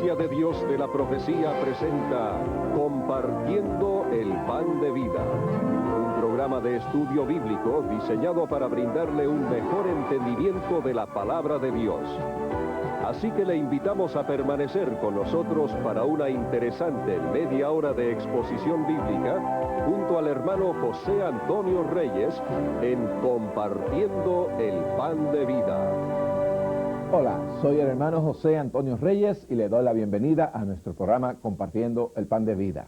Iglesia de Dios de la Profecía presenta Compartiendo el Pan de Vida, un programa de estudio bíblico diseñado para brindarle un mejor entendimiento de la palabra de Dios. Así que le invitamos a permanecer con nosotros para una interesante media hora de exposición bíblica junto al hermano José Antonio Reyes en Compartiendo el Pan de Vida. Hola, soy el hermano José Antonio Reyes y le doy la bienvenida a nuestro programa Compartiendo el Pan de Vida.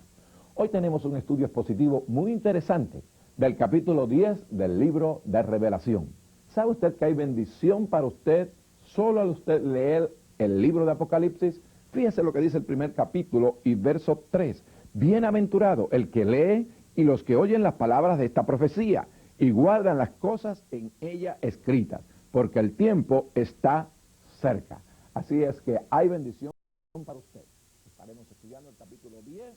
Hoy tenemos un estudio expositivo muy interesante del capítulo 10 del libro de Revelación. ¿Sabe usted que hay bendición para usted solo al usted leer el libro de Apocalipsis? Fíjese lo que dice el primer capítulo y verso 3. Bienaventurado el que lee y los que oyen las palabras de esta profecía y guardan las cosas en ella escritas, porque el tiempo está cerca. Así es que hay bendición para usted. Estaremos estudiando el capítulo 10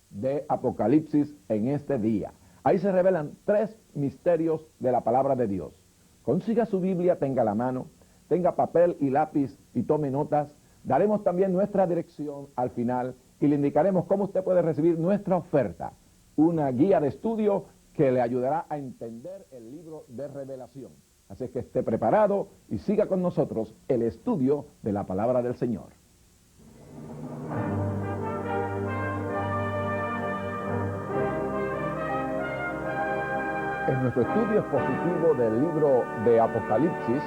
de Apocalipsis en este día. Ahí se revelan 3 misterios de la palabra de Dios. Consiga su Biblia, tenga la mano, tenga papel y lápiz y tome notas. Daremos también nuestra dirección al final y le indicaremos cómo usted puede recibir nuestra oferta, una guía de estudio que le ayudará a entender el libro de Revelación. Así que esté preparado y siga con nosotros el estudio de la palabra del Señor. En nuestro estudio expositivo del libro de Apocalipsis,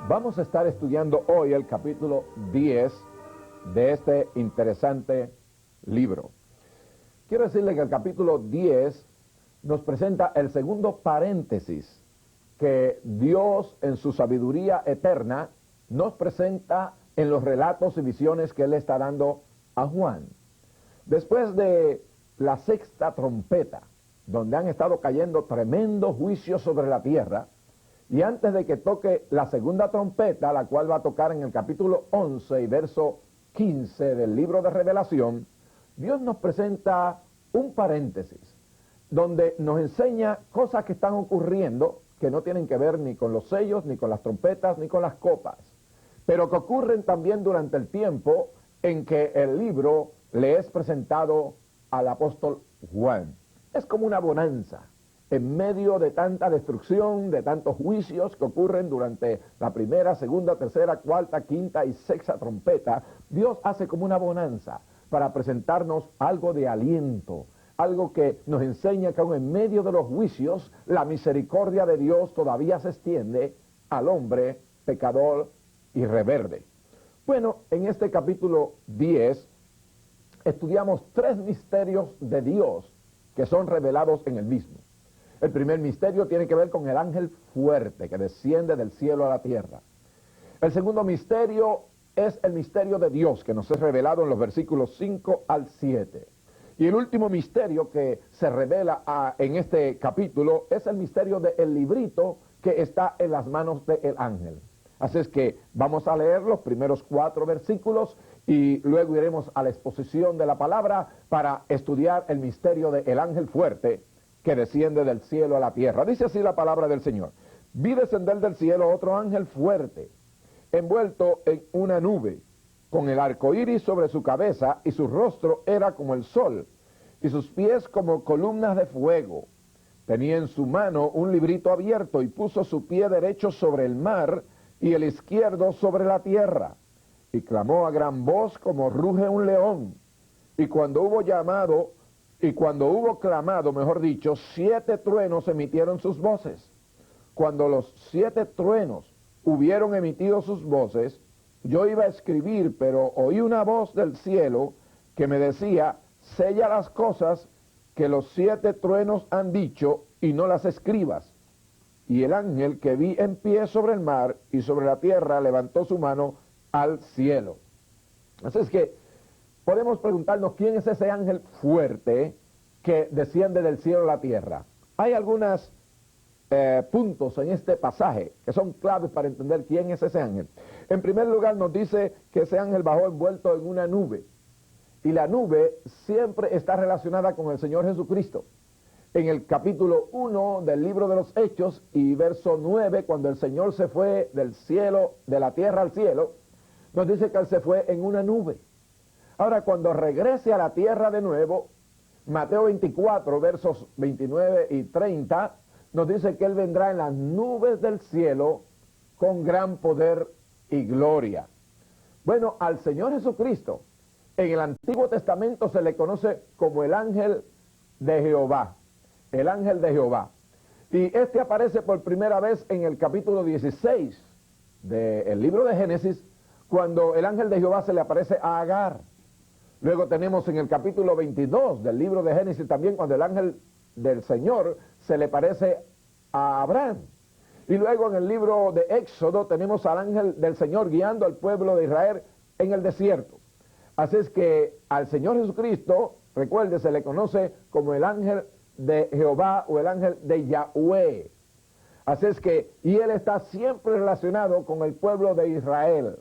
vamos a estar estudiando hoy el capítulo 10 de este interesante libro. Quiero decirle que el capítulo 10 nos presenta el segundo paréntesis que Dios en su sabiduría eterna nos presenta en los relatos y visiones que Él está dando a Juan. Después de la sexta trompeta, donde han estado cayendo tremendos juicios sobre la tierra, y antes de que toque la segunda trompeta, la cual va a tocar en el capítulo 11 y verso 15 del libro de Revelación, Dios nos presenta un paréntesis, donde nos enseña cosas que están ocurriendo que no tienen que ver ni con los sellos, ni con las trompetas, ni con las copas, pero que ocurren también durante el tiempo en que el libro le es presentado al apóstol Juan. Es como una bonanza en medio de tanta destrucción, de tantos juicios que ocurren durante la primera, segunda, tercera, cuarta, quinta y sexta trompeta. Dios hace como una bonanza para presentarnos algo de aliento, algo que nos enseña que aún en medio de los juicios, la misericordia de Dios todavía se extiende al hombre pecador y rebelde. Bueno, en este capítulo 10 estudiamos 3 misterios de Dios que son revelados en el mismo. El primer misterio tiene que ver con el ángel fuerte que desciende del cielo a la tierra. El segundo misterio es el misterio de Dios que nos es revelado en los versículos 5 al 7. Y el último misterio que se revela en este capítulo es el misterio del librito que está en las manos del ángel. Así es que vamos a leer los primeros 4 versículos y luego iremos a la exposición de la palabra para estudiar el misterio del ángel fuerte que desciende del cielo a la tierra. Dice así la palabra del Señor: vi descender del cielo otro ángel fuerte, envuelto en una nube, con el arco iris sobre su cabeza, y su rostro era como el sol, y sus pies como columnas de fuego. Tenía en su mano un librito abierto, y puso su pie derecho sobre el mar, y el izquierdo sobre la tierra. Y clamó a gran voz como ruge un león. Y cuando hubo clamado, mejor dicho, 7 truenos emitieron sus voces. Cuando los 7 truenos hubieron emitido sus voces, yo iba a escribir, pero oí una voz del cielo que me decía: sella las cosas que los 7 truenos han dicho y no las escribas. Y el ángel que vi en pie sobre el mar y sobre la tierra levantó su mano al cielo. Así es que podemos preguntarnos quién es ese ángel fuerte que desciende del cielo a la tierra. Hay algunos puntos en este pasaje que son claves para entender quién es ese ángel. En primer lugar nos dice que ese ángel bajó envuelto en una nube, y la nube siempre está relacionada con el Señor Jesucristo. En el capítulo 1 del libro de los Hechos y verso 9, cuando el Señor se fue del cielo, de la tierra al cielo, nos dice que Él se fue en una nube. Ahora, cuando regrese a la tierra de nuevo, Mateo 24, versos 29 y 30, nos dice que Él vendrá en las nubes del cielo con gran poder y gloria. Bueno, al Señor Jesucristo, en el Antiguo Testamento se le conoce como el ángel de Jehová, el ángel de Jehová. Y este aparece por primera vez en el capítulo 16 del libro de Génesis, cuando el ángel de Jehová se le aparece a Agar. Luego tenemos en el capítulo 22 del libro de Génesis también cuando el ángel del Señor se le parece a Abraham. Y luego en el libro de Éxodo tenemos al ángel del Señor guiando al pueblo de Israel en el desierto. Así es que al Señor Jesucristo, recuerde, se le conoce como el ángel de Jehová o el ángel de Yahweh. Así es que, y Él está siempre relacionado con el pueblo de Israel.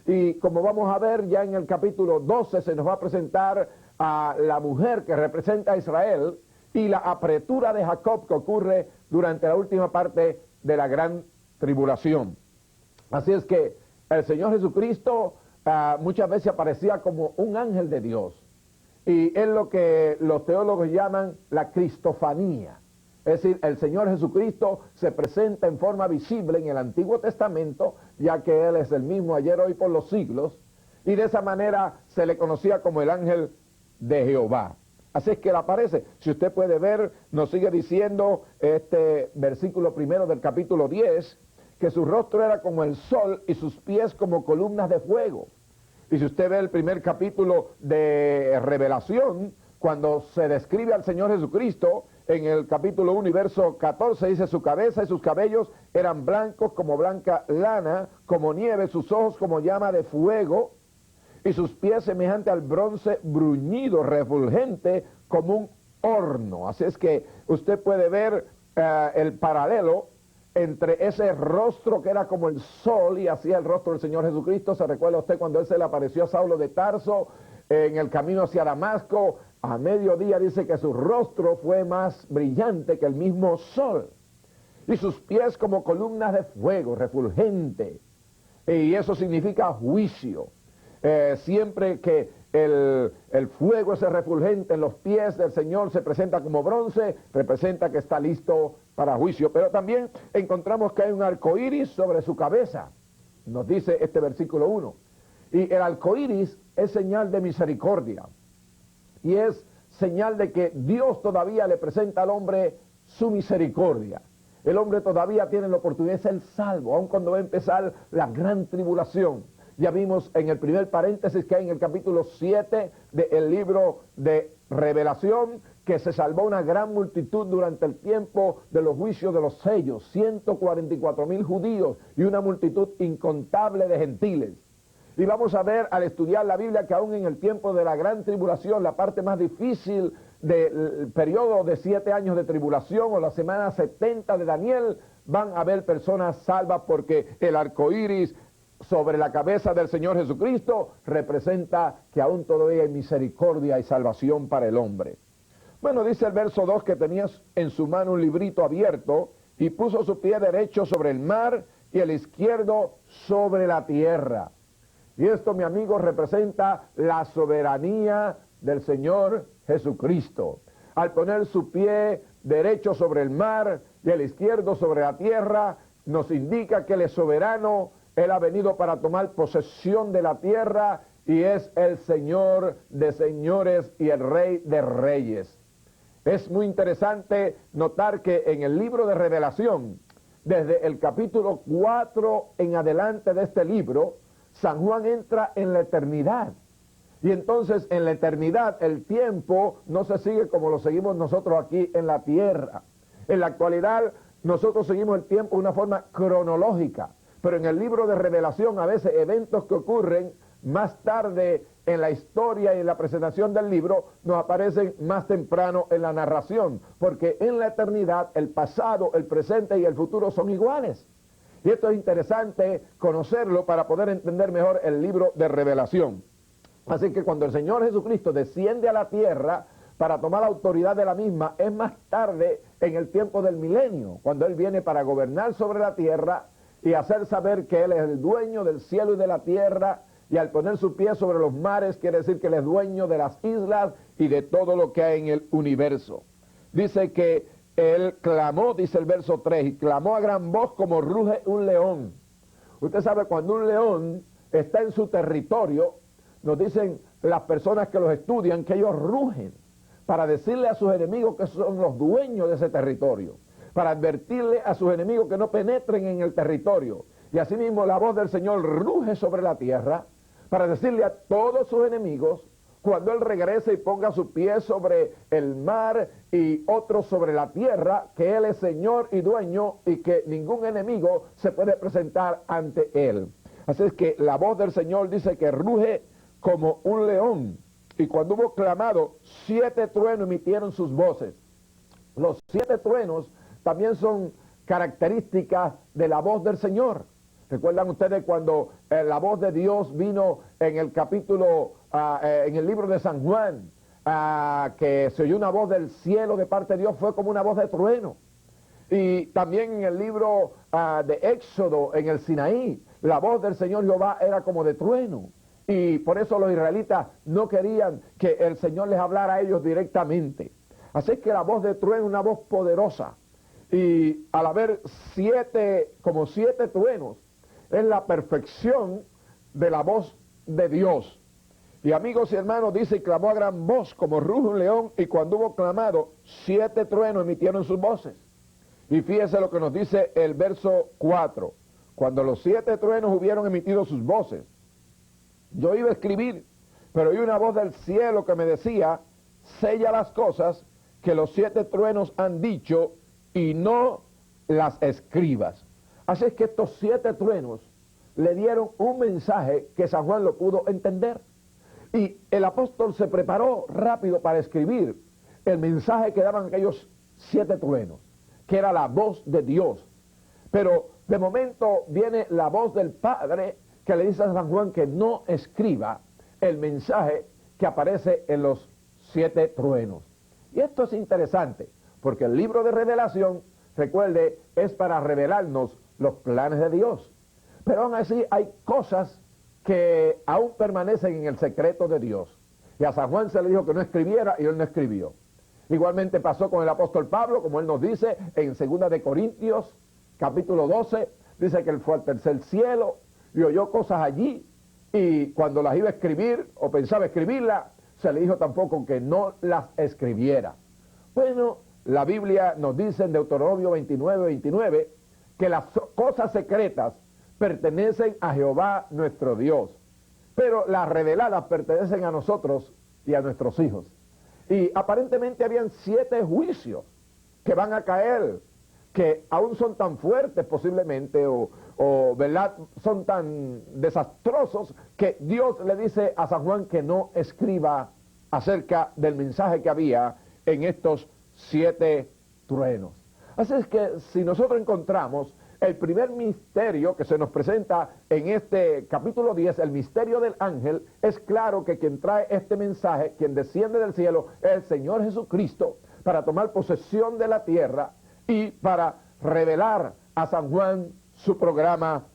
Y como vamos a ver ya en el capítulo 12 se nos va a presentar a la mujer que representa a Israel y la apretura de Jacob que ocurre durante la última parte de la gran tribulación. Así es que el Señor Jesucristo muchas veces aparecía como un ángel de Dios. Y es lo que los teólogos llaman la cristofanía. Es decir, el Señor Jesucristo se presenta en forma visible en el Antiguo Testamento, ya que Él es el mismo ayer, hoy, por los siglos, y de esa manera se le conocía como el ángel de Jehová. Así es que Él aparece. Si usted puede ver, nos sigue diciendo este versículo primero del capítulo 10, que su rostro era como el sol y sus pies como columnas de fuego. Y si usted ve el primer capítulo de Revelación, cuando se describe al Señor Jesucristo, en el capítulo 1 y verso 14 dice: su cabeza y sus cabellos eran blancos como blanca lana, como nieve, sus ojos como llama de fuego, y sus pies semejante al bronce bruñido, refulgente como un horno. Así es que usted puede ver el paralelo entre ese rostro que era como el sol y hacía el rostro del Señor Jesucristo. ¿Se recuerda usted cuando Él se le apareció a Saulo de Tarso en el camino hacia Damasco? A mediodía dice que su rostro fue más brillante que el mismo sol, y sus pies como columnas de fuego, refulgente, y eso significa juicio. Siempre que el fuego ese refulgente en los pies del Señor se presenta como bronce, representa que está listo para juicio. Pero también encontramos que hay un arco iris sobre su cabeza, nos dice este versículo 1, y el arco iris es señal de misericordia. Y es señal de que Dios todavía le presenta al hombre su misericordia. El hombre todavía tiene la oportunidad de ser salvo, aun cuando va a empezar la gran tribulación. Ya vimos en el primer paréntesis que hay en el capítulo 7 del libro de Revelación, que se salvó una gran multitud durante el tiempo de los juicios de los sellos, 144,000 judíos y una multitud incontable de gentiles. Y vamos a ver al estudiar la Biblia que aún en el tiempo de la gran tribulación, la parte más difícil del periodo de 7 años de tribulación o la semana 70 de Daniel, van a haber personas salvas porque el arco iris sobre la cabeza del Señor Jesucristo representa que aún todavía hay misericordia y salvación para el hombre. Bueno, dice el verso 2 que tenía en su mano un librito abierto y puso su pie derecho sobre el mar y el izquierdo sobre la tierra. Y esto, mi amigo, representa la soberanía del Señor Jesucristo. Al poner su pie derecho sobre el mar y el izquierdo sobre la tierra, nos indica que Él es soberano. Él ha venido para tomar posesión de la tierra y es el Señor de señores y el Rey de reyes. Es muy interesante notar que en el libro de Revelación, desde el capítulo 4 en adelante de este libro, San Juan entra en la eternidad. Y entonces en la eternidad el tiempo no se sigue como lo seguimos nosotros aquí en la tierra. En la actualidad nosotros seguimos el tiempo de una forma cronológica. Pero en el libro de Revelación a veces eventos que ocurren más tarde en la historia y en la presentación del libro nos aparecen más temprano en la narración, porque en la eternidad el pasado, el presente y el futuro son iguales. Y esto es interesante conocerlo para poder entender mejor el libro de Revelación. Así que cuando el Señor Jesucristo desciende a la tierra para tomar la autoridad de la misma, es más tarde en el tiempo del milenio, cuando Él viene para gobernar sobre la tierra y hacer saber que Él es el dueño del cielo y de la tierra y al poner su pie sobre los mares quiere decir que Él es dueño de las islas y de todo lo que hay en el universo. Dice que Él clamó, dice el verso 3, y clamó a gran voz como ruge un león. Usted sabe, cuando un león está en su territorio, nos dicen las personas que los estudian que ellos rugen para decirle a sus enemigos que son los dueños de ese territorio, para advertirle a sus enemigos que no penetren en el territorio. Y asimismo la voz del Señor ruge sobre la tierra para decirle a todos sus enemigos, cuando Él regrese y ponga su pie sobre el mar y otro sobre la tierra, que Él es Señor y dueño y que ningún enemigo se puede presentar ante Él. Así es que la voz del Señor dice que ruge como un león. Y cuando hubo clamado, 7 truenos emitieron sus voces. Los 7 truenos también son características de la voz del Señor. ¿Recuerdan ustedes cuando la voz de Dios vino en el capítulo, en el libro de San Juan, que se oyó una voz del cielo de parte de Dios, fue como una voz de trueno? Y también en el libro de Éxodo, en el Sinaí, la voz del Señor Jehová era como de trueno. Y por eso los israelitas no querían que el Señor les hablara a ellos directamente. Así que la voz de trueno es una voz poderosa. Y al haber 7 truenos, es la perfección de la voz de Dios. Y amigos y hermanos, dice, y clamó a gran voz como ruge un león, y cuando hubo clamado, 7 truenos emitieron sus voces. Y fíjese lo que nos dice el verso 4. Cuando los 7 truenos hubieron emitido sus voces, yo iba a escribir, pero oí una voz del cielo que me decía, sella las cosas que los 7 truenos han dicho y no las escribas. Así es que estos 7 truenos le dieron un mensaje que San Juan lo pudo entender. Y el apóstol se preparó rápido para escribir el mensaje que daban aquellos 7 truenos, que era la voz de Dios. Pero de momento viene la voz del Padre que le dice a San Juan que no escriba el mensaje que aparece en los 7 truenos. Y esto es interesante, porque el libro de Revelación, recuerde, es para revelarnos los planes de Dios. Pero aún así hay cosas que aún permanecen en el secreto de Dios. Y a San Juan se le dijo que no escribiera y él no escribió. Igualmente pasó con el apóstol Pablo, como él nos dice en 2 de Corintios, capítulo 12, dice que él fue al tercer cielo y oyó cosas allí, y cuando las iba a escribir o pensaba escribirlas, se le dijo tampoco que no las escribiera. Bueno, la Biblia nos dice en Deuteronomio 29 que las cosas secretas pertenecen a Jehová nuestro Dios, pero las reveladas pertenecen a nosotros y a nuestros hijos. Y aparentemente habían 7 juicios que van a caer, que aún son tan fuertes posiblemente, o ¿verdad?, son tan desastrosos, que Dios le dice a San Juan que no escriba acerca del mensaje que había en estos 7 truenos. Así es que si nosotros encontramos el primer misterio que se nos presenta en este capítulo 10, el misterio del ángel, es claro que quien trae este mensaje, quien desciende del cielo, es el Señor Jesucristo, para tomar posesión de la tierra y para revelar a San Juan su programa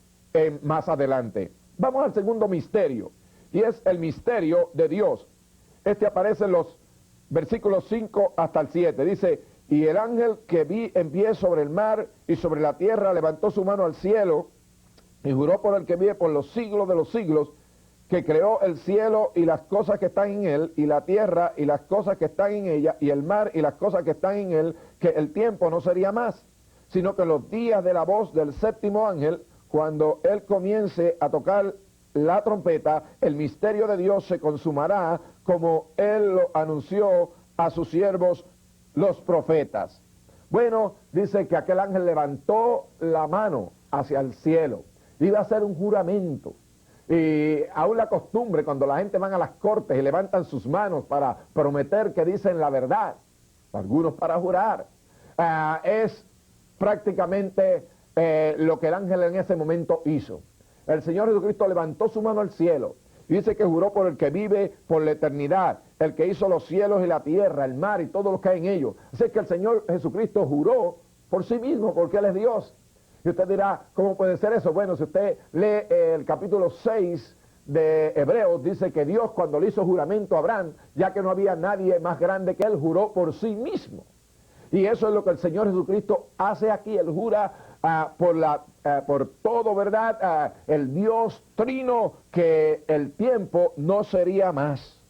más adelante. Vamos al segundo misterio, y es el misterio de Dios. Este aparece en los versículos 5 hasta el 7. Dice, y el ángel que vi en pie sobre el mar y sobre la tierra levantó su mano al cielo y juró por el que vive por los siglos de los siglos, que creó el cielo y las cosas que están en él, y la tierra y las cosas que están en ella, y el mar y las cosas que están en él, que el tiempo no sería más, sino que los días de la voz del séptimo ángel, cuando él comience a tocar la trompeta, el misterio de Dios se consumará, como él lo anunció a sus siervos los profetas. Bueno, dice que aquel ángel levantó la mano hacia el cielo, iba a hacer un juramento. Y aún la costumbre, cuando la gente van a las cortes y levantan sus manos para prometer que dicen la verdad, algunos para jurar, es prácticamente lo que el ángel en ese momento hizo. El Señor Jesucristo levantó su mano al cielo y dice que juró por el que vive por la eternidad, el que hizo los cielos y la tierra, el mar y todo lo que hay en ellos. Así que el Señor Jesucristo juró por sí mismo, porque Él es Dios. Y usted dirá, ¿cómo puede ser eso? Bueno, si usted lee el capítulo 6 de Hebreos dice que Dios, cuando le hizo juramento a Abraham, ya que no había nadie más grande que él, juró por sí mismo. Y eso es lo que el Señor Jesucristo hace aquí. Él jura por todo, ¿verdad? El Dios trino, que el tiempo no sería más.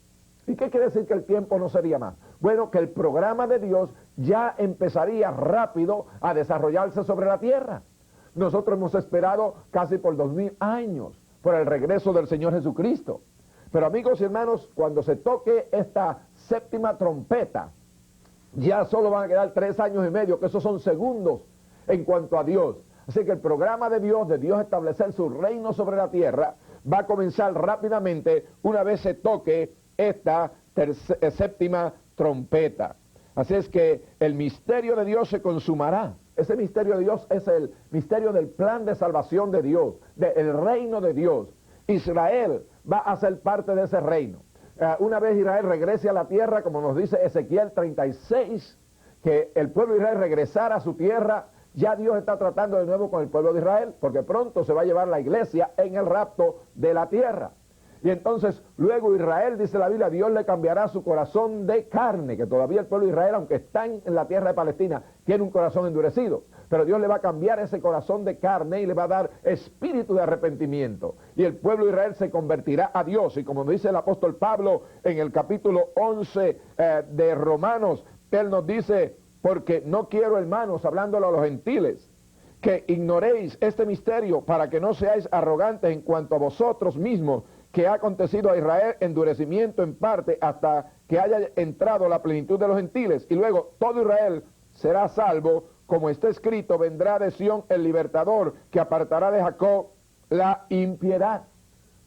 ¿Y qué quiere decir que el tiempo no sería más? Bueno, que el programa de Dios ya empezaría rápido a desarrollarse sobre la tierra. Nosotros hemos esperado casi por 2000 años por el regreso del Señor Jesucristo. Pero amigos y hermanos, cuando se toque esta séptima trompeta, ya solo van a quedar 3 años y medio, que esos son segundos en cuanto a Dios. Así que el programa de Dios establecer su reino sobre la tierra, va a comenzar rápidamente una vez se toque esta séptima trompeta. Así es que el misterio de Dios se consumará. Ese misterio de Dios es el misterio del plan de salvación de Dios, del reino de Dios. Israel va a ser parte de ese reino. Una vez Israel regrese a la tierra, como nos dice Ezequiel 36, que el pueblo de Israel regresara a su tierra, ya Dios está tratando de nuevo con el pueblo de Israel, porque pronto se va a llevar la iglesia en el rapto de la tierra. Y entonces luego Israel, dice la Biblia, Dios le cambiará su corazón de carne, que todavía el pueblo de Israel, aunque está en la tierra de Palestina, tiene un corazón endurecido, pero Dios le va a cambiar ese corazón de carne y le va a dar espíritu de arrepentimiento, y el pueblo de Israel se convertirá a Dios. Y como dice el apóstol Pablo en el capítulo 11 de Romanos, él nos dice: porque no quiero, hermanos, hablándolo a los gentiles, que ignoréis este misterio, para que no seáis arrogantes en cuanto a vosotros mismos, que ha acontecido a Israel endurecimiento en parte hasta que haya entrado la plenitud de los gentiles, y luego todo Israel será salvo, como está escrito: vendrá de Sión el libertador, que apartará de Jacob la impiedad.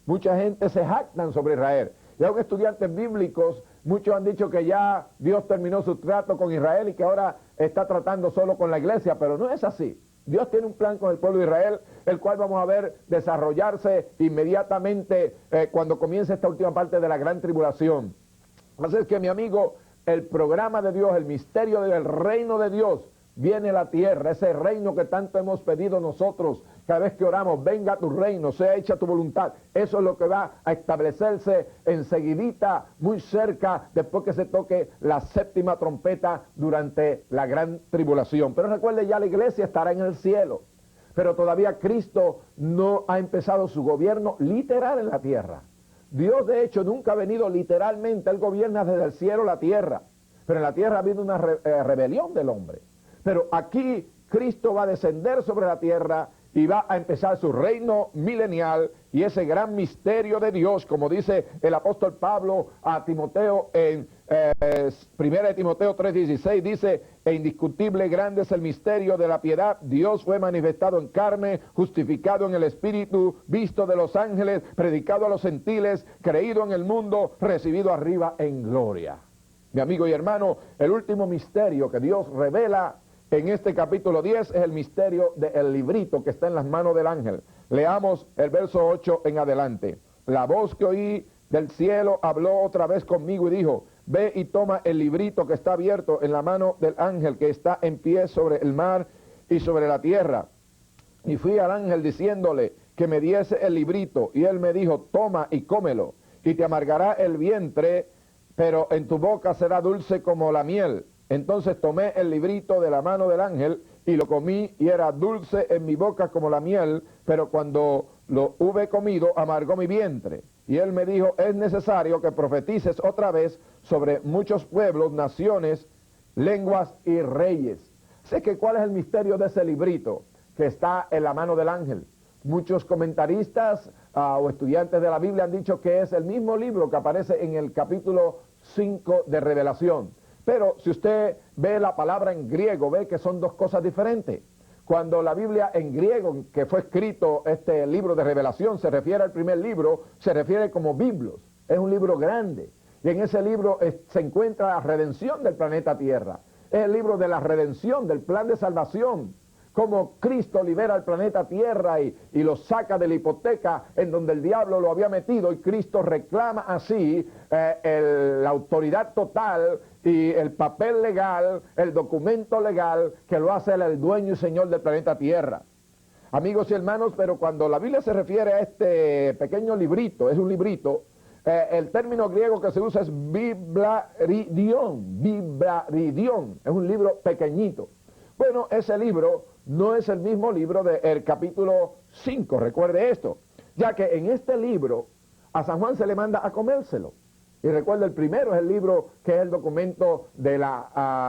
Mucha gente se jactan sobre Israel, y aún estudiantes bíblicos, muchos han dicho que ya Dios terminó su trato con Israel y que ahora está tratando solo con la iglesia, pero no es así. Dios tiene un plan con el pueblo de Israel, el cual vamos a ver desarrollarse inmediatamente cuando comience esta última parte de la gran tribulación. Así es que, mi amigo, el programa de Dios, el misterio del reino de Dios, viene a la tierra, ese reino que tanto hemos pedido nosotros cada vez que oramos: venga tu reino, sea hecha tu voluntad. Eso es lo que va a establecerse enseguidita, muy cerca, después que se toque la séptima trompeta durante la gran tribulación. Pero recuerde, ya la iglesia estará en el cielo, pero todavía Cristo no ha empezado su gobierno literal en la tierra. Dios, de hecho, nunca ha venido literalmente, Él gobierna desde el cielo la tierra, pero en la tierra ha habido una rebelión del hombre. Pero aquí Cristo va a descender sobre la tierra y va a empezar su reino milenial, y ese gran misterio de Dios, como dice el apóstol Pablo a Timoteo en 1 Timoteo 3:16, dice: e indiscutible grande es el misterio de la piedad. Dios fue manifestado en carne, justificado en el Espíritu, visto de los ángeles, predicado a los gentiles, creído en el mundo, recibido arriba en gloria. Mi amigo y hermano, el último misterio que Dios revela en este capítulo 10 es el misterio del librito que está en las manos del ángel. Leamos el verso 8 en adelante. La voz que oí del cielo habló otra vez conmigo y dijo: ve y toma el librito que está abierto en la mano del ángel que está en pie sobre el mar y sobre la tierra. Y fui al ángel diciéndole que me diese el librito, y él me dijo: toma y cómelo, y te amargará el vientre, pero en tu boca será dulce como la miel. Entonces tomé el librito de la mano del ángel y lo comí, y era dulce en mi boca como la miel, pero cuando lo hube comido amargó mi vientre. Y él me dijo: es necesario que profetices otra vez sobre muchos pueblos, naciones, lenguas y reyes. Sé que ¿cuál es el misterio de ese librito que está en la mano del ángel? Muchos comentaristas o estudiantes de la Biblia han dicho que es el mismo libro que aparece en el capítulo 5 de Revelación. Pero si usted ve la palabra en griego, ve que son dos cosas diferentes. Cuando la Biblia en griego, que fue escrito este libro de Revelación, se refiere al primer libro, se refiere como Biblos. Es un libro grande. Y en ese libro se encuentra la redención del planeta Tierra. Es el libro de la redención, del plan de salvación. Cómo Cristo libera al planeta Tierra y lo saca de la hipoteca en donde el diablo lo había metido, y Cristo reclama así la autoridad total y el papel legal, el documento legal que lo hace el dueño y señor del planeta Tierra. Amigos y hermanos, pero cuando la Biblia se refiere a este pequeño librito, es un librito, el término griego que se usa es biblaridión, es un libro pequeñito. Bueno, ese libro no es el mismo libro del capítulo 5, recuerde esto, ya que en este libro a San Juan se le manda a comérselo. Y recuerda, el primero es el libro que es el documento de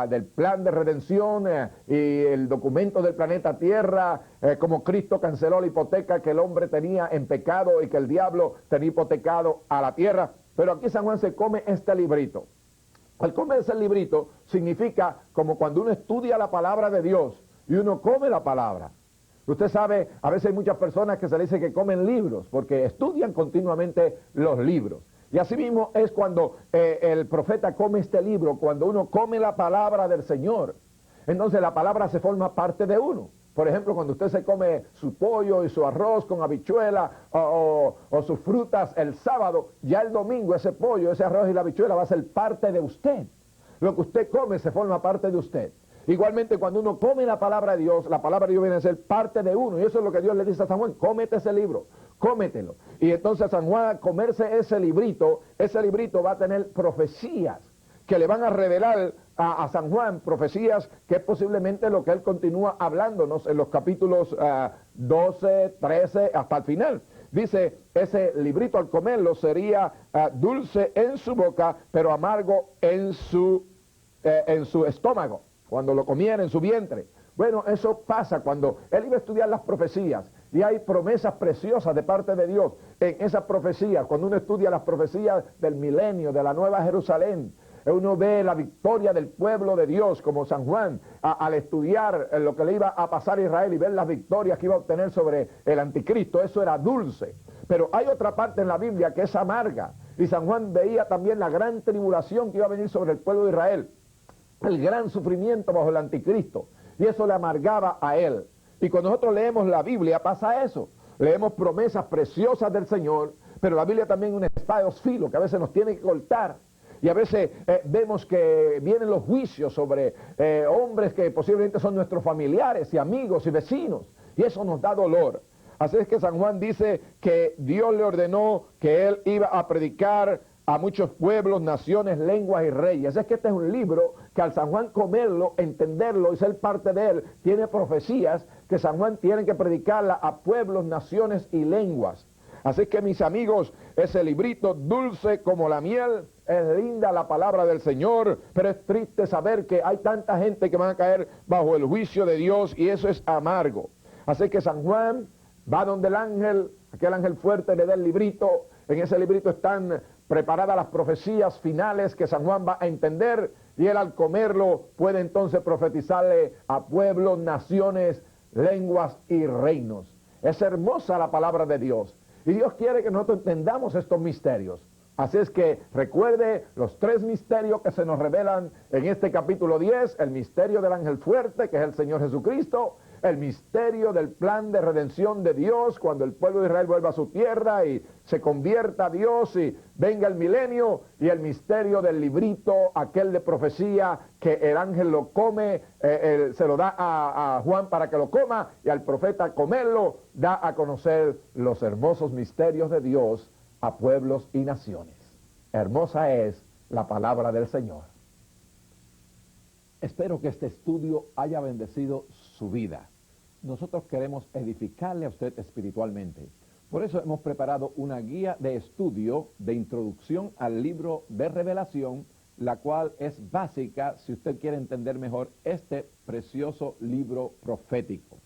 del plan de redención y el documento del planeta Tierra, como Cristo canceló la hipoteca que el hombre tenía en pecado y que el diablo tenía hipotecado a la tierra. Pero aquí San Juan se come este librito. Al comerse el librito significa como cuando uno estudia la palabra de Dios y uno come la palabra. Usted sabe, a veces hay muchas personas que se le dice que comen libros porque estudian continuamente los libros. Y así mismo es cuando el profeta come este libro, cuando uno come la palabra del Señor. Entonces la palabra se forma parte de uno. Por ejemplo, cuando usted se come su pollo y su arroz con habichuela o sus frutas el sábado, ya el domingo ese pollo, ese arroz y la habichuela va a ser parte de usted. Lo que usted come se forma parte de usted. Igualmente, cuando uno come la palabra de Dios, la palabra de Dios viene a ser parte de uno. Y eso es lo que Dios le dice a San Juan: cómete ese libro, cómetelo. Y entonces San Juan, al comerse ese librito va a tener profecías que le van a revelar a San Juan, profecías que es posiblemente lo que él continúa hablándonos en los capítulos 12, 13, hasta el final. Dice, ese librito al comerlo sería dulce en su boca, pero amargo en su estómago, cuando lo comiera en su vientre. Bueno, eso pasa cuando él iba a estudiar las profecías, y hay promesas preciosas de parte de Dios en esas profecías. Cuando uno estudia las profecías del milenio, de la Nueva Jerusalén, uno ve la victoria del pueblo de Dios, como San Juan, al estudiar lo que le iba a pasar a Israel y ver las victorias que iba a obtener sobre el anticristo. Eso era dulce. Pero hay otra parte en la Biblia que es amarga, y San Juan veía también la gran tribulación que iba a venir sobre el pueblo de Israel, el gran sufrimiento bajo el anticristo, y eso le amargaba a él. Y cuando nosotros leemos la Biblia pasa eso, leemos promesas preciosas del Señor, pero la Biblia también es una espada de dos filos que a veces nos tiene que cortar. Y a veces vemos que vienen los juicios sobre hombres que posiblemente son nuestros familiares y amigos y vecinos, y eso nos da dolor. Así es que San Juan dice que Dios le ordenó que él iba a predicar a muchos pueblos, naciones, lenguas y reyes. Es que este es un libro que al San Juan comerlo, entenderlo y ser parte de él, tiene profecías que San Juan tiene que predicarla a pueblos, naciones y lenguas. Así que, mis amigos, ese librito dulce como la miel, es linda la palabra del Señor, pero es triste saber que hay tanta gente que van a caer bajo el juicio de Dios, y eso es amargo. Así que San Juan va donde el ángel, aquel ángel fuerte, le da el librito. En ese librito están preparadas las profecías finales que San Juan va a entender, y él al comerlo puede entonces profetizarle a pueblos, naciones, lenguas y reinos. Es hermosa la palabra de Dios, y Dios quiere que nosotros entendamos estos misterios. Así es que recuerde los tres misterios que se nos revelan en este capítulo 10, el misterio del ángel fuerte, que es el Señor Jesucristo, el misterio del plan de redención de Dios, cuando el pueblo de Israel vuelva a su tierra y se convierta a Dios y venga el milenio, y el misterio del librito, aquel de profecía, que el ángel lo come, se lo da a Juan para que lo coma, y al profeta comerlo, da a conocer los hermosos misterios de Dios a pueblos y naciones. Hermosa es la palabra del Señor. Espero que este estudio haya bendecido su vida. Nosotros queremos edificarle a usted espiritualmente. Por eso hemos preparado una guía de estudio de introducción al libro de Revelación, la cual es básica si usted quiere entender mejor este precioso libro profético.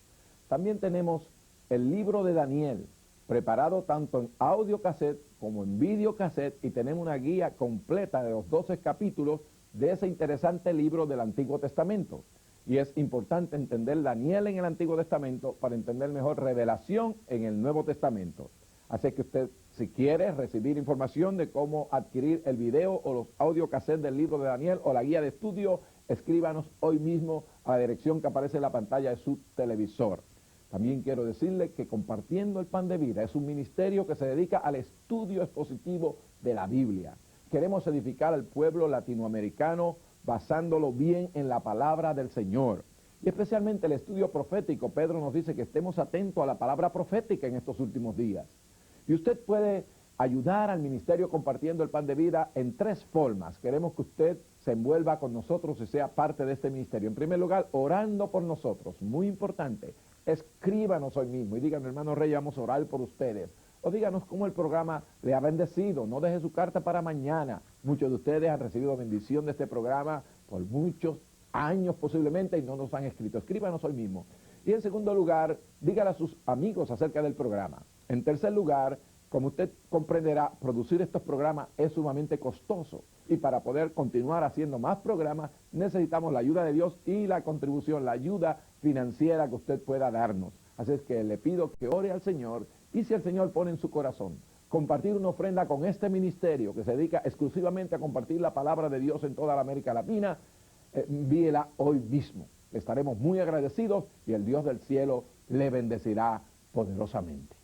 También tenemos el libro de Daniel, preparado tanto en audio cassette como en video cassette, y tenemos una guía completa de los 12 capítulos de ese interesante libro del Antiguo Testamento. Y es importante entender Daniel en el Antiguo Testamento para entender mejor Revelación en el Nuevo Testamento. Así que usted, si quiere recibir información de cómo adquirir el video o los audio cassettes del libro de Daniel o la guía de estudio, escríbanos hoy mismo a la dirección que aparece en la pantalla de su televisor. También quiero decirle que Compartiendo el Pan de Vida es un ministerio que se dedica al estudio expositivo de la Biblia. Queremos edificar al pueblo latinoamericano basándolo bien en la palabra del Señor. Y especialmente el estudio profético. Pedro nos dice que estemos atentos a la palabra profética en estos últimos días. Y usted puede ayudar al ministerio compartiendo el pan de vida en 3 formas. Queremos que usted se envuelva con nosotros y sea parte de este ministerio. En primer lugar, orando por nosotros, muy importante. Escríbanos hoy mismo y díganos, hermano Rey, vamos a orar por ustedes. O díganos cómo el programa le ha bendecido. No deje su carta para mañana. Muchos de ustedes han recibido bendición de este programa por muchos años posiblemente y no nos han escrito. Escríbanos hoy mismo. Y en segundo lugar, dígale a sus amigos acerca del programa. En tercer lugar, como usted comprenderá, producir estos programas es sumamente costoso y para poder continuar haciendo más programas necesitamos la ayuda de Dios y la contribución, la ayuda financiera que usted pueda darnos. Así es que le pido que ore al Señor y si el Señor pone en su corazón compartir una ofrenda con este ministerio que se dedica exclusivamente a compartir la palabra de Dios en toda la América Latina, envíela hoy mismo. Estaremos muy agradecidos y el Dios del cielo le bendecirá poderosamente.